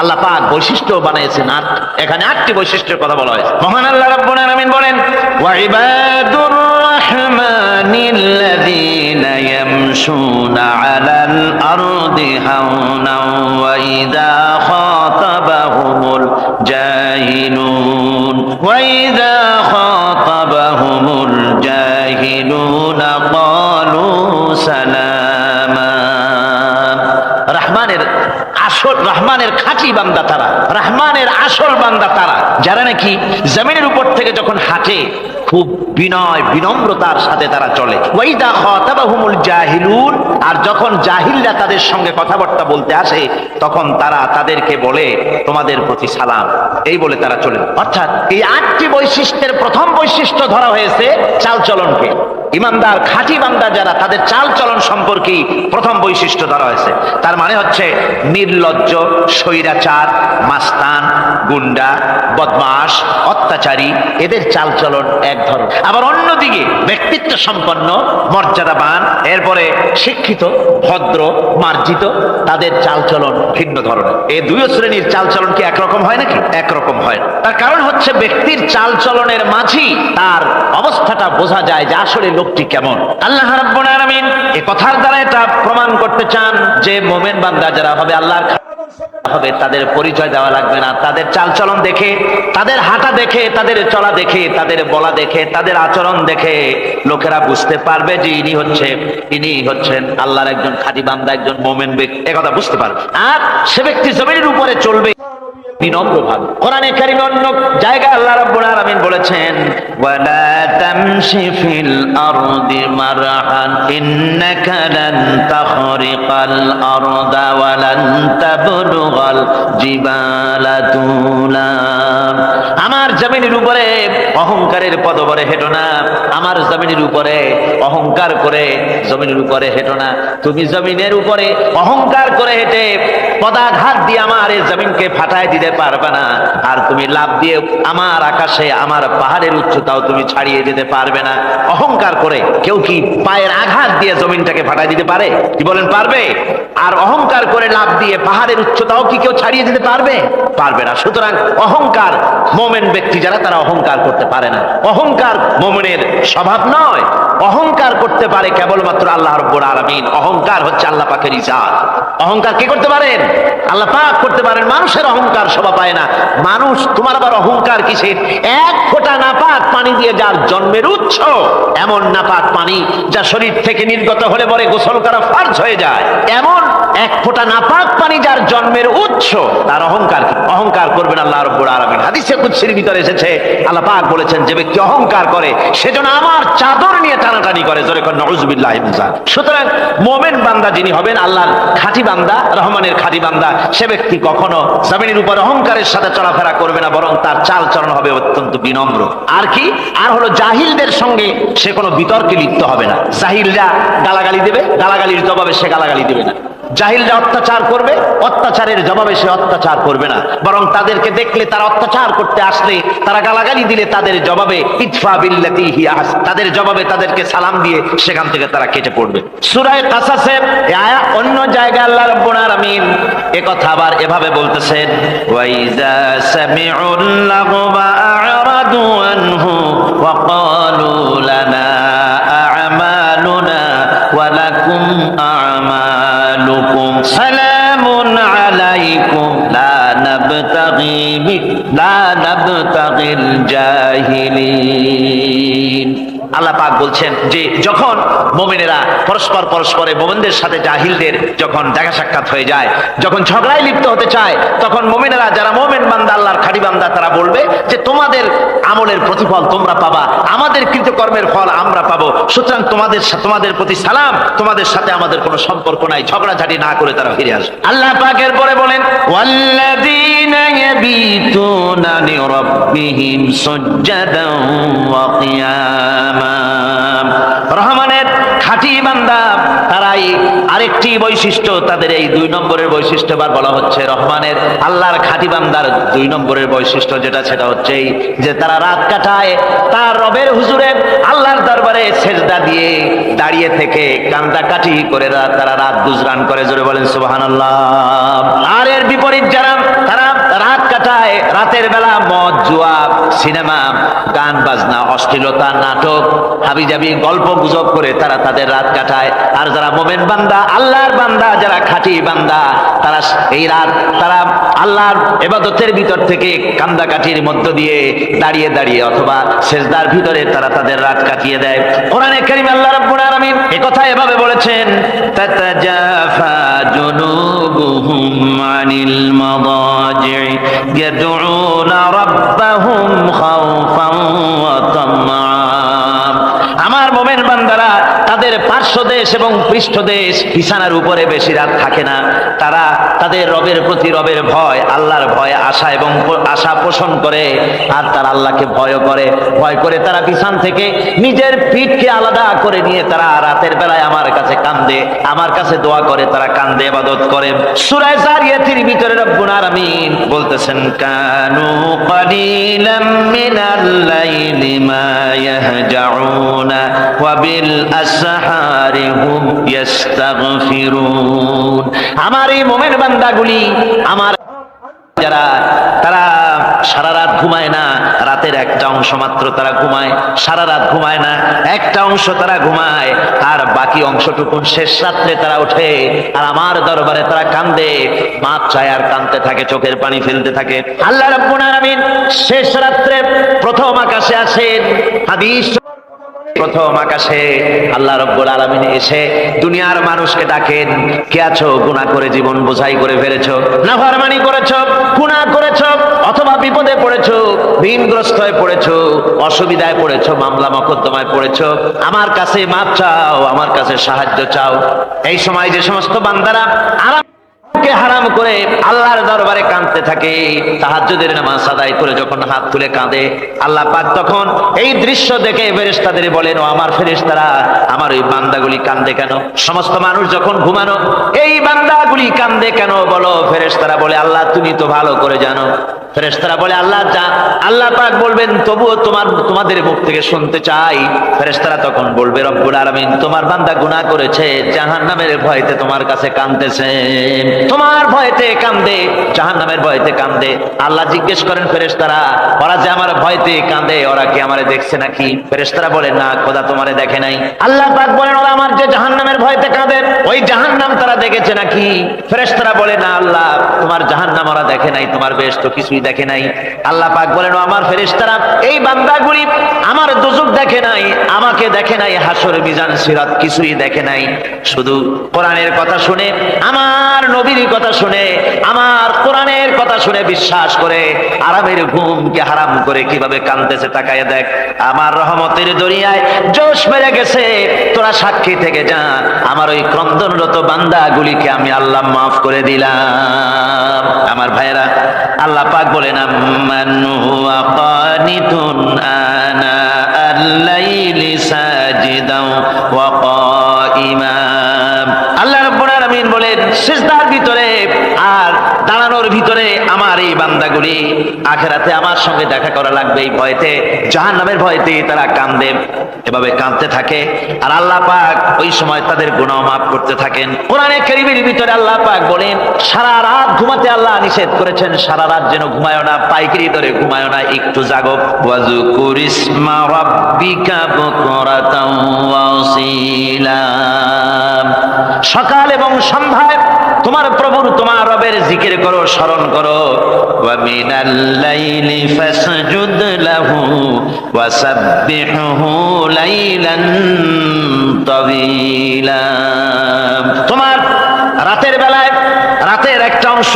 আল্লাহ পাক বৈশিষ্ট্য বানিয়েছেন 8। এখানে 8টি বৈশিষ্ট্যের কথা বলা হয়েছে। মহান আল্লাহ রাব্বুল আলামিন বলেন, ওয়া ইবাদুর রাহমানিল্লাযীনা ইয়ামশুনা আলাল আরদি হাওনা ওয়া ইযা খাতাবাহুমুল জাহিলুন ক্বালু সালামা। রহমানের খাঁটি বান্দা তারা, রহমানের আসল বান্দা তারা, যারা নাকি জমিনের উপর থেকে যখন হাঁটে খুব বিনয় বিনম্রতার সাথে তারা চলে। ওয়াইদা খাতাবাহুমুল জাহিলুন, আর যখন জাহিলরা তাদের সঙ্গে কথাবার্তা বলতে আসে তখন তারা তাদেরকে বলে তোমাদের প্রতি সালাম, এই বলে তারা চলে। অর্থাৎ এই 8টি বৈশিষ্ট্যের প্রথম বৈশিষ্ট্য ধরা হয়েছে চালচলনকে। ইমানদার খাঁটি বান্দা যারা, তাদের চালচলন সম্পর্কে প্রথম বৈশিষ্ট্য ধরা হয়েছে। তার মানে হচ্ছে নির্লজ্জ, স্বৈরাচার, মাস্তান, গুন্ডা, বদমাশ, অত্যাচারী, এদের চালচলন এক ধরনের। আবার অন্যদিকে ব্যক্তিত্ব সম্পন্ন, মর্যাদাবান, এরপরে শিক্ষিত, ভদ্র, মার্জিত, তাদের চালচলন ভিন্ন ধরনের। এই দুই শ্রেণীর চালচলন কি একরকম হয় নাকি? একরকম হয় না। তার কারণ হচ্ছে ব্যক্তির চালচলনের মাঝেই তার অবস্থাটা বোঝা যায় যে আসলে লোকটি কেমন। আল্লাহ রাব্বুল আলামিন এই কথার দ্বারা এটা প্রমাণ করতে চান যে মুমিন বান্দা যারা হবে, আল্লাহর হবে, তাদের পরিচয় দেওয়া লাগবে না। তাদের চালচলন দেখে, তাদের হাঁটা দেখে, তাদের চলা দেখে, তাদের বলা দেখে, তাদের আচরণ দেখে লোকেরা বুঝতে পারবে যে ইনি হচ্ছেন আল্লাহর একজন খাঁটি বান্দা, একজন মুমিন ব্যক্তি, একথা বুঝতে পারবে। আর সে ব্যক্তি জমিনের উপরে চলবে বিনম্রভাবে। কোরআনে কারীমে অন্য জায়গায় আল্লাহ রাব্বুল আলামিন বলেছেন, ওয়ালা তামশি ফিল আরদি মারহান ইন্নাকা লান তাখরিকাল আরদা ওয়া লান তাবলুগাল জিবালা তুলা। আমার জমিনের উপরে অহংকারের পদবরে হেঁটো না, আমার জমিনের উপরে অহংকার করে জমিনের উপরে হেঁটো না। তুমি জমিনের উপরে অহংকার করে হেঁটে পদাঘাত দিয়ে আমার এই জমিনকে ফাটায় দিতে পারবে না। আর তুমি লাভ দিয়ে আমার আকাশে, আমার পাহাড়ের উচ্চতাও তুমি ছাড়িয়ে দিতে পারবে না। অহংকার করে কেউ কি পায়ের আঘাত দিয়ে জমিনটাকে ফাটায় দিতে পারে? কি বলেন, পারবে? আর অহংকার করে লাভ দিয়ে পাহাড়ের উচ্চতাও কি কেউ ছাড়িয়ে দিতে পারবে? পারবে না। সুতরাং অহংকার, মুমিন ব্যক্তি যারা, তারা অহংকার করতে পারে না। অহংকার মুমিনের স্বভাব নয়। অহংকার করতে পারে কেবলমাত্র আল্লাহ রাব্বুল আলামিন। অহংকার হচ্ছে আল্লাহ পাকের ইজাত। অহংকার কে করতে পারেন? আল্লাহ পাক করতে পারেন। মানুষের অহংকার শোভা পায় না। মানুষ, তোমার আবার অহংকার কিসের? এক ফোঁটা নাপাক পানি দিয়ে যার জন্মের উৎস, এমন নাপাক পানি যা শরীর থেকে নির্গত হলে পরে গোসল করা ফরজ হয়ে যায়, এমন এক ফোঁটা নাপাক পানি যার জন্মের উৎস, তার অহংকার কি? অহংকার করবেন আল্লাহ রাব্বুল আলামিন। হাদিসে কুদসির ভিতরে এসেছে, আল্লাহ পাক বলেছেন, যে ব্যক্তি অহংকার করে সেজন্য আমার চাদর নিয়ে টানাটানি করে। জোরে করে নাউযুবিল্লাহি মিন যালিক। সুতরাং মুমিন বান্দা যিনি হবেন, আল্লাহর খাঁটি বান্দা, রহমানের খাঁটি বান্দা, সে ব্যক্তি কখনো জমিনের উপর অহংকারের সাথে চলাফেরা করবে না, বরং তার চাল চলন হবে অত্যন্ত বিনম্র। আর কি? আর হলো জাহিলদের সঙ্গে সে কোনো বিতর্কে লিপ্ত হবে না। জাহিলরা গালাগালি দেবে, গালাগালির জবাবে সে গালাগালি দেবে না। জাহিলরা অত্যাচার করবে, অত্যাচারের জবাবে সে অত্যাচার করবে না, বরং তাদেরকে দেখলে, তারা অত্যাচার করতে আসলে, তারা গালাগালি দিলে তাদের জবাবে ইদফা বিল্লাতি হিয়া আহসান, তাদের জবাবে তাদেরকে সালাম দিয়ে সেখান থেকে তারা কেটে পড়বে। সূরা কাসাসের এই আয়াত অন্য জায়গায় আল্লাহ রাব্বুল আলামিন একথা আবার এভাবে বলতেছেন, ওয়াইজা সামিউল লাগবা আ'রাদু আনহু ওয়া ক্বালু লানা আ'মালুনা ওয়া লাকুম আ'মালুকুম সালামুন আলাইকুম লা নাবতাগিল জাহিলিন। আল্লাহ পাক বলছেন যে যখন মুমিনেরা পরস্পরে মুমিনদের সাথে জাহিলদের যখন দেখা সাক্ষাৎ হয়ে যায়, যখন ঝগড়ায় লিপ্ত হতে চায়, তখন মুমিনেরা যারা মুমিন বান্দা, আল্লাহর খাঁটি বান্দা, তারা বলবে যে তোমাদের আমলের প্রতিফল তোমরা পাবা, আমাদের কৃতকর্মের ফল আমরা পাবো। সুতরাং তোমাদের প্রতি সালাম, তোমাদের সাথে আমাদের কোনো সম্পর্ক নাই। ঝগড়াঝাটি না করে তারা ফিরে আসবে। আল্লাহ পাক এরপরে বলেন, ওয়াল্লাযীনা ইয়াবীতুনা লিরাব্বিহিম সুজদান ওয়া কিয়ামা। রহমানের খাঁটি বান্দা তারাই আরেকটি বৈশিষ্ট্য, তাদের এই 2 নম্বরের বৈশিষ্ট্য এবার বলা হচ্ছে। রহমানের, আল্লাহর খাঁটি বান্দার 2 নম্বরের বৈশিষ্ট্য সেটা হচ্ছে যে তারা রাত কাটায় তার রবের হুজুরে, আল্লাহর দরবারে সেজদা দিয়ে দাঁড়িয়ে থেকে কান্দাকাটি করে তারা রাত গুজরান করে। জোরে বলেন সুবহানাল্লাহ। আর এর বিপরীত যারা, তারা রাত কাটায়, রাতের বেলা মদ, জুয়া, সিনেমা, গান বাজনা, অশ্লীলতা, নাটক, হাবিজাবি গল্প গুজব করে তারা তাদের রাত কাটায়। আর যারা মুমিন বান্দা, আল্লাহর বান্দা, যারা খাঁটি বান্দা, তারা এই রাত তারা আল্লাহর ইবাদতের ভিতর থেকে কান্দাকাটির মধ্য দিয়ে দাঁড়িয়ে দাঁড়িয়ে অথবা সেজদার ভিতরে তারা তাদের রাত কাটিয়ে দেয়। কোরআনে কারীমে আল্লাহ রাব্বুল আলামিন এই কথা এভাবে বলেছেন, তাতাজাফা জুনুবুহুম আনিল মাদাজি ইয়াদউনা রাব্বাহুম খাওফান ওয়া তামআ আমার মোমেন বান্দারা তাদের পার্শ্ব দেশ এবং পৃষ্ঠ দেশ বিছানার উপরে বেশি রাত থাকে না। তারা তাদের রবের প্রতি রবের ভয়, আল্লাহর ভয়, আশা এবং আশা পোষণ করে, আর তারা আল্লাহকে ভয় করে তারা বিছান থেকে নিজের পিঠকে আলাদা করে নিয়ে তারা রাতের বেলায় আমার কাছে কান্দে, আমার কাছে দোয়া করে, তারা কান্দে, ইবাদত করে। সূরা যারিয়াতের ভিতরে রব্বুল আলামিন বলতেছেন, কানু কালিলাম মিনাল লাইলি মা ইয়াহজাউনা ওয়া বিল আসহারি হুম ইস্তাগফিরুন। আমার এই মুমিন বান্দাগুলি, আমার যারা তারা সারা রাত ঘুমায় না, রাতের একটা অংশ মাত্র তারা ঘুমায়, সারা রাত ঘুমায় না, একটা অংশ তারা ঘুমায়, আর বাকি অংশটুকু শেষ রাত্রে তারা ওঠে আর আমার দরবারে তারা কান্দে, মাপ চায় আর কাঁদতে থাকে, চোখের পানি ফেলতে থাকে। আল্লাহ রাব্বুল আলামিন শেষ রাত্রে প্রথম আকাশে আসেন। হাদিস প্রথম আকাশে আল্লাহ রাব্বুল আলামিন এসে দুনিয়ার মানুষকে ডাকেন, কে আছো? গুনাহ করে জীবন বোঝাই করে ফেলেছো, নাফরমানি করেছো, গুনাহ করেছো, অথবা বিপদে পড়েছো, ঋণগ্রস্ত হয়ে পড়েছো, অসুবিধায় পড়েছো, মামলা মকদ্দমায় পড়েছো, আমার কাছে মাপ চাও, আমার কাছে সাহায্য চাও। এই সময় যে সমস্ত বান্দারা কে হারাম করে আল্লাহর দরবারে কাঁদতে থাকে, তাহাজ্জুদের নামাজ আদায় করে যখন হাত তুলে কাঁদে, আল্লাহ পাক তখন এই দৃশ্য দেখে ফেরেশতাদের বলেন, ও আমার ফেরেশতারা, আমার ওই বান্দাগুলি কাঁদে কেন? সমস্ত মানুষ যখন ঘুমানো, এই বান্দাগুলি কাঁদে কেন বলো? ফেরেশতারা বলে, আল্লাহ তুমি তো ভালো করে জানো। ফেরেশতারা বলে, আল্লাহ আল্লাহ পাক বলবেন, তবুও তোমাদের মুখ থেকে শুনতে চাই। ফেরেশতারা তখন বলবে, রব্বুল আলামিন তোমার বান্দা গুনাহ করেছে, জাহান্নামের ভয়তে তোমার কাছে কাঁদতেছে, তোমার ভয়তে কান্দে, জাহান্নামের ভয়তে কান্দে। আল্লাহ জিজ্ঞেস করেন, ফেরেশতারা, ওরা যে আমার ভয়তে কান্দে, ওরা কি আমারে দেখছে নাকি? ফেরেশতারা বলেন, না খোদা তোমারে দেখে নাই। আল্লাহ পাক বলেন, ওরা আমার যে জাহান্নামের ভয়তে কাঁদে, ওই জাহান্নাম তারা দেখেছে নাকি? ফেরেশতারা বলে, না আল্লাহ, তোমার জাহান্নাম ওরা দেখে নাই, তোমার বেহেশত কিছুই দেখে নাই। আল্লাহ পাক বলেন, ও আমার ফেরেশতারা, এই বান্দাগুলি আমার দুজক দেখে নাই, আমাকে দেখে নাই, হাসর মিজান সিরাত কিছুই দেখে নাই, শুধু কোরআনের কথা শুনে, আমার নবীর কথা শুনে, আমার কোরআনের কথা শুনে বিশ্বাস করে আরামের ঘুমকে হারাম করে কিভাবে কাঁদতেছে তাকায় দেখ। আমার রহমতের দরিয়ায় জোশ মেরে গেছে, তোরা সাক্ষী থেকে যা, আমার ওই ক্রন্দনরত বান্দাগুলিকে আমি আল্লাহ মাফ করে দিলাম। আমার ভাইয়েরা, আল্লাহ পাক বলেন, আম্মান হুয়া কানিতুন আনা আল-লাইলি সাজিদাও ওয়া কাইমা। আল্লাহ রাব্বুল আলামিন বলেন, সিজদার ভিতরে আর দাঁড়ানোর ভিতরে আমার এই বান্দাগুলি আখিরাতে আমার সঙ্গে দেখা করা লাগবে এই ভয়তে, জাহান্নামের ভয়তে তারা কাঁদে, এভাবে কাঁদতে থাকে, আর আল্লাহ পাক ওই সময় তাদের গুনাহ মাফ করতে থাকেন। কোরআনে কারীমের ভিতরে আল্লাহ পাক বলেন, সারা রাত ঘুমাতে আল্লাহ নিষেধ করেছেন, সারা রাত যেন ঘুমায় না, পাইকারি ধরে ঘুমায় না, একটু জাগো। ওয়াজকুর ইসমা রাব্বিকা বুকরাতাও ওয়া আসীলা। সকাল এবং সন্ধ্যায় তোমার প্রভুর, তোমার রবের জিকির করো, স্মরণ করো। ওয়া মিনাল লাইলি ফাসজুদ লাহু ওয়া সাব্বিহহু লাইলান তাওয়িলা। তোমার রাতের বেলায় রাতের একটা অংশ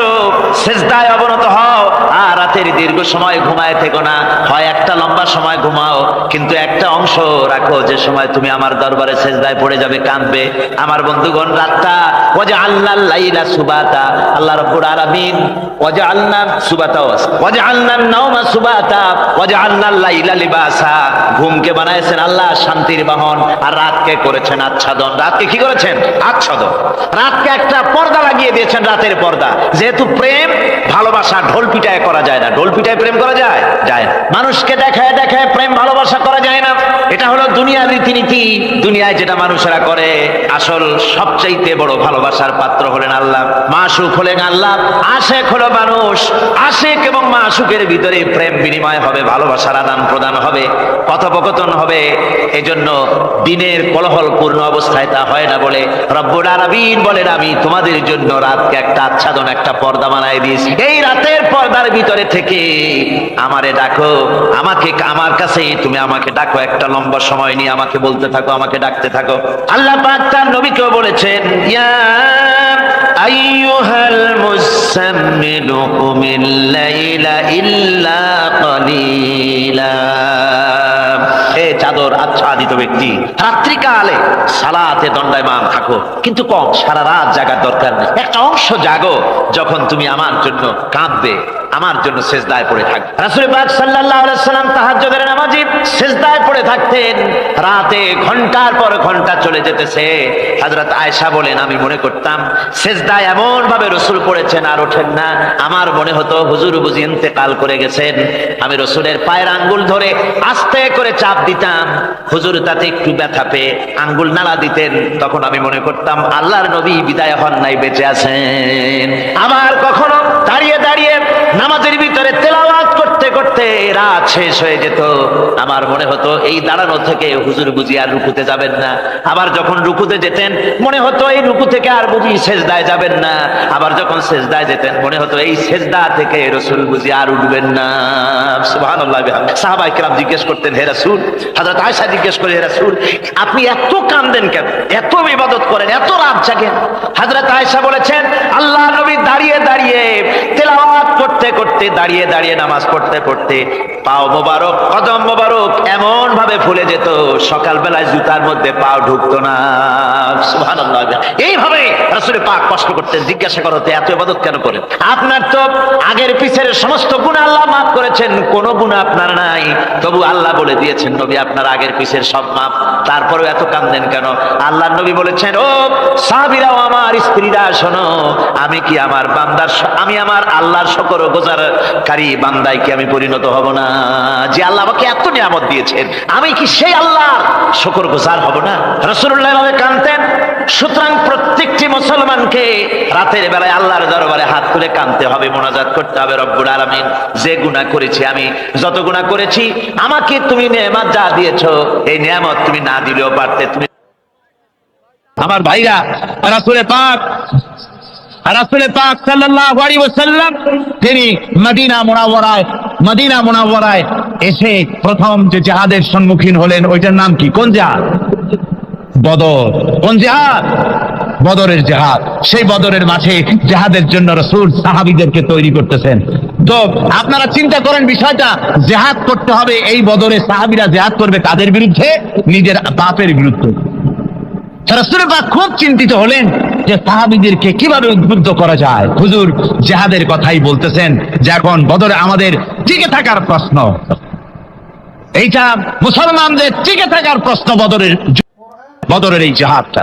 সিজদায় অবনত হও, আর রাতের দীর্ঘ সময় ঘুমায় থেকো না, হয় একটা লম্বা সময় ঘুমাও, কিন্তু একটা অংশ রাখো যে সময় তুমি আমার দরবারে সিজদায় পড়ে যাবে, কাঁদবে। আমার বন্ধুগণ, রাতটা ওয়াজআলনাল লাইলা সুবাতা, আল্লাহ রাব্বুল আলামিন ওয়াজআলনা সুবাতা ওয়াজআলনান নাওমা সুবাতা ওয়াজআলনাল লাইলা লিবাসা, ঘুমকে বানাইছেন আল্লাহ শান্তির বাহন, আর রাতকে করেছেন আচ্ছাদন। রাতকে কি করেছেন? আচ্ছাদন। রাতকে একটা পর্দা লাগিয়ে দিয়েছেন, রাতের পর্দা। যেহেতু প্রেম ভালোবাসা ঢোল পিটায় করা যায় না, ঢোল পিটায় প্রেম করা যায় যায় না, মানুষকে দেখায় দেখায় প্রেম ভালোবাসা করা যায় না, এটা হলো দুনিয়ার রীতিনীতি। দুনিয়ায় যেটা মানুষেরা করে, আসল সবচাইতে বড় ভালোবাসার পাত্র হলেন আল্লাহ, মাসুক হলেন আল্লাহ, আশেক হলো মানুষ। আশেক এবং মাসুকের ভিতরে প্রেম বিনিময় হবে, ভালোবাসার আদান প্রদান হবে, কথোপকথন হবে। এজন্য দিনের কোলাহল পূর্ণ অবস্থায় তা হয় না বলে রব্বুল আলামিন বলেন, আমি তোমাদের জন্য রাতকে একটা আচ্ছাদন, একটা পর্দা বানায় দিয়েছি। এই রাতের পর্দার ভিতরে থেকে আমারে ডাকো, আমাকে আমার কাছে তুমি আমাকে ডাকো, একটা লম্বা সময় নিয়ে আমাকে বলতে থাকো, আমাকে ডাকতে থাকো। আল্লাহ পাক তার নবীকেও বলেছেন, ইয়া আইয়ুহাল মুসাম্মিলু কুমিল লাইলা ইল্লা কালিলা। এ হে চাদর আচ্ছাদিত ব্যক্তি, রাত্রিকালে সালাতে দণ্ডায়মান থাকো, কিন্তু কম, সারা রাত জাগার দরকার নেই। একটা অংশ জাগো, যখন তুমি আমার জন্য কাঁদবে, আমার জন্য সেজদায় পড়ে থাকবে। রাসূল পাক সাল্লাল্লাহু আলাইহি সাল্লাম তাহাজ্জুদের নামাজে সেজদায় পড়ে থাকতেন। রাতে ঘন্টার পর ঘন্টা চলে যেতেছে। হযরত আয়েশা বলেন, আমি মনে করতাম সেজদায় এমন ভাবে রাসূল পড়েছেন আর ওঠেন না, আমার মনে হতো হুজুর বুঝি ইন্তেকাল করে গেছেন। আমি রাসূলের পায়ের আঙ্গুল ধরে আস্তে করে চাপ দিতাম, হুজুর তাতে একটু ব্যথা পেয়ে আঙ্গুল নাড়া দিতেন। তখন আমি মনে করতাম আল্লাহর নবী বিদায় হন নাই, বেঁচে আছেন। আবার কখনো দাঁড়িয়ে দাঁড়িয়ে নামাজের ভিতরে তেলাওয়াত করতে করতে রাত শেষ হয়ে যেত। আমার মনে হতো এই দাঁড়ানো থেকে হুজুর বুঝি আর রুকুতে যাবেন না। আবার যখন রুকুতে যেতেন মনে হতো এই রুকু থেকে আর বুঝি সেজদায় যাবেন না। আবার যখন সেজদায় যেতেন মনে হতো এই সেজদা থেকে রাসূল বুঝি আর উঠবেন না। সুবহানাল্লাহ। সাহাবায়ে কেরাম জিজ্ঞেস করতেন, হে রাসূল, হযরত আয়েশা জিজ্ঞেস করে, হে রাসূল, আপনি এত কাঁদেন কেন, এত ইবাদত করেন, এত রাত জাগেন? হযরত আয়েশা বলেছেন, আল্লাহ নবী দাঁড়িয়ে দাঁড়িয়ে তেলাওয়াত করতে করতে, দাঁড়িয়ে দাঁড়িয়ে নামাজ পড়তে পড়তে পাও মোবারক, কদম মোবারক এমন ভাবে ফুলে যেত, সকালবেলায় জুতার মধ্যে পাও ঢুকতো না। সুবহানাল্লাহ। এইভাবে রাসূল পাক কষ্ট করতেন। জিজ্ঞাসা করতে, এত ইবাদত কেন করেন? আপনার তো আগের পিছের সমস্ত গুনাহ আল্লাহ মাফ করেছেন, কোনো গুনাহ আপনার নাই। তবু আল্লাহ বলে দিয়েছেন, নবী আপনার আগের পিছের সব মাফ, তারপরেও এত কাঁদেন কেন? আল্লাহ নবী বলেছেন, ও সাহাবীরাও, আমার স্ত্রীরা, শোনো, আমি কি আমার বান্দার, আমি আমার আল্লাহর শুকরগুজারকারী বান্দায় কি আমি পরিণত হব না? যে আল্লাহ আমাকে এত নিয়ামত দিয়েছেন, আমি কি সেই আল্লাহর শুকরগুজার হব না? রাসূলুল্লাহ এভাবে কাঁদতেন। সুতরাং প্রত্যেকটি মুসলমানকে রাতের বেলায় আল্লাহর দরবারে হাত তুলে কাঁদতে হবে, মোনাজাত করতে হবে, রব্বুল আলামিন, যে গুনাহ করেছি, আমি যত গুনাহ করেছি, আমাকে তুমি নেয়ামত যা দিয়েছো, এই নেয়ামত তুমি না দিলেও পারতে। তুমি আমার ভাইরা, রাসূলে পাক সাল্লাল্লাহু আলাইহি ওয়াসাল্লাম তিনি মদিনা মুনাওয়ারায় এসে প্রথম যে জিহাদের সম্মুখীন হলেন, ওইটার নাম কি? কোন জিহাদ? বদর। কোন জিহাদ? বদরের জিহাদ। সেই বদরের মাঠে জিহাদের জন্য রাসূল সাহাবীদেরকে তৈরি করতেছেন। তো আপনারা চিন্তা করেন বিষয়টা, জিহাদ করতে হবে, এই বদরে সাহাবীরা জিহাদ করবে কাদের বিরুদ্ধে? নিজের বাপের বিরুদ্ধে। রাসূল পাক খুব চিন্তিত হলেন যে সাহাবীদেরকে কিভাবে উদ্বুদ্ধ করা যায়। হুজুর জিহাদের কথাই বলতেছেন যে এখন বদরে আমাদের টিকে থাকার প্রশ্ন, এইটা মুসলমানদের টিকে থাকার প্রশ্ন, বদরের এই জিহাদটা।